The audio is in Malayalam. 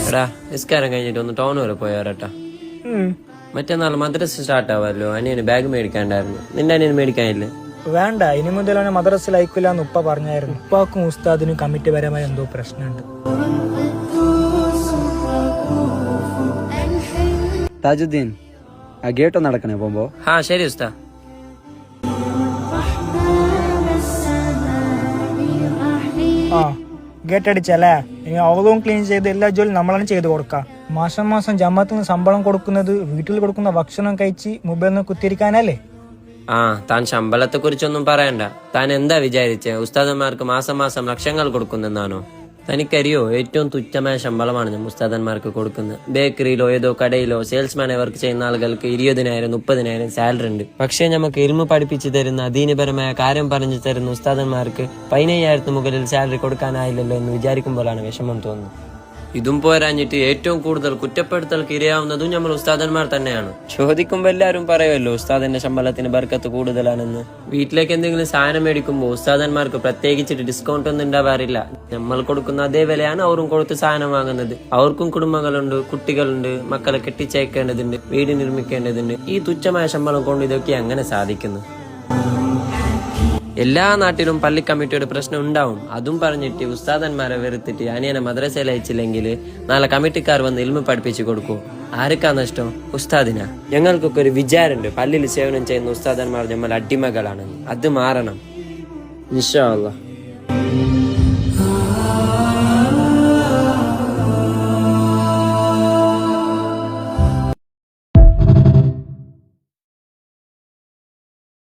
എടാ നിസ്കാരം കഴിഞ്ഞിട്ട് ഒന്ന് ടൗൺ വരെ പോയാറട്ടാ. മറ്റന്നാൾ മദ്രസ സ്റ്റാർട്ട് ആവാമല്ലോ. അനിയന് ബാഗ് മേടിക്കാണ്ടായിരുന്നു. നിന്റെ അനിയന് മേടിക്കാനില്ലേ? വേണ്ട, ഇനി മുതൽ അവനെ മദ്രസയിൽ അയക്കില്ലാന്ന് ഉപ്പ പറഞ്ഞായിരുന്നു. ഉപ്പാക്കും ഉസ്താദിനും കമ്മിറ്റി പരമായ എന്തോ പ്രശ്നമുണ്ട്. താജുദ്ദീൻ, ആ ഗേട്ടോ നടക്കണേ പോകുമ്പോ. ആ ശരി ഉസ്താ. ആ ഗേറ്റടിച്ചല്ലേ? ഇനി അവളും ക്ലീൻ ചെയ്ത് എല്ലാ ജോലിയും നമ്മളാണ് ചെയ്ത് കൊടുക്കാം. മാസം മാസം ജമാഅത്തിന് ശമ്പളം കൊടുക്കുന്നത് വീട്ടിൽ കൊടുക്കുന്ന ഭക്ഷണം കഴിച്ച് മൊബൈലിൽ നിന്ന് കുത്തിരിക്കാനല്ലേ? ആ താൻ ശമ്പളത്തെ കുറിച്ചൊന്നും പറയണ്ട. താൻ എന്താ വിചാരിച്ചേ? ഉസ്താദന്മാർക്ക് മാസം മാസം ലക്ഷങ്ങൾ കൊടുക്കുന്നെന്നാണോ? തനിക്കറിയോ, ഏറ്റവും തുച്ഛമായ ശമ്പളമാണ് ഞാൻ ഉസ്താദന്മാർക്ക് കൊടുക്കുന്നത്. ബേക്കറിയിലോ ഏതോ കടയിലോ സെയിൽസ്മാനെ വർക്ക് ചെയ്യുന്ന ആളുകൾക്ക് 20,000 30,000 സാലറി ഉണ്ട്. പക്ഷേ നമുക്ക് ഇൽമു പഠിപ്പിച്ചു തരുന്ന ദീനപരമായ കാര്യം പറഞ്ഞു തരുന്ന ഉസ്താദന്മാർക്ക് 15,000 മുകളിൽ സാലറി കൊടുക്കാനായില്ലല്ലോ എന്ന് വിചാരിക്കുമ്പോഴാണ് വിഷമം തോന്നുന്നത്. ഇതും പോരാഞ്ഞിട്ട് ഏറ്റവും കൂടുതൽ കുറ്റപ്പെടുത്തൽക്ക് ഇരയാവുന്നതും നമ്മൾ ഉസ്താദന്മാർ തന്നെയാണ്. ചോദിക്കുമ്പോൾ എല്ലാവരും പറയുമല്ലോ ഉസ്താദിന്റെ ശമ്പളത്തിന് ബർക്കത്ത് കൂടുതലാണെന്ന്. വീട്ടിലേക്ക് എന്തെങ്കിലും സാധനം മേടിക്കുമ്പോൾ ഉസ്താദന്മാർക്ക് പ്രത്യേകിച്ചിട്ട് ഡിസ്കൗണ്ട് ഒന്നും ഉണ്ടാവാറില്ല. നമ്മൾ കൊടുക്കുന്ന അതേ വിലയാണ് അവരും കൊടുത്ത് സാധനം വാങ്ങുന്നത്. അവർക്കും കുടുംബങ്ങളുണ്ട്, കുട്ടികളുണ്ട്, മക്കളെ കെട്ടിച്ചയക്കേണ്ടതുണ്ട്, വീട് നിർമ്മിക്കേണ്ടതുണ്ട്. ഈ തുച്ഛമായ ശമ്പളം കൊണ്ട് ഇതൊക്കെ എങ്ങനെ സാധിക്കുന്നു? എല്ലാ നാട്ടിലും പള്ളി കമ്മിറ്റിയുടെ പ്രശ്നം ഉണ്ടാവും. അതും പറഞ്ഞിട്ട് ഉസ്താദന്മാരെ വെറുത്തിട്ട് അനിയനെ മദ്രസയിൽ അയച്ചില്ലെങ്കിൽ നാളെ കമ്മിറ്റിക്കാർ വന്ന് ഇൽമു പഠിപ്പിച്ചു കൊടുക്കൂ. ആർക്കാ നഷ്ടം? ഉസ്താദിനാ. ഞങ്ങൾക്കൊക്കെ ഒരു വിചാരമുണ്ട്, പള്ളിയിൽ സേവനം ചെയ്യുന്ന ഉസ്താദന്മാർ നമ്മൾ അടിമകളാണെന്ന്. അത് മാറണം ഇൻഷാ അല്ലാഹ്.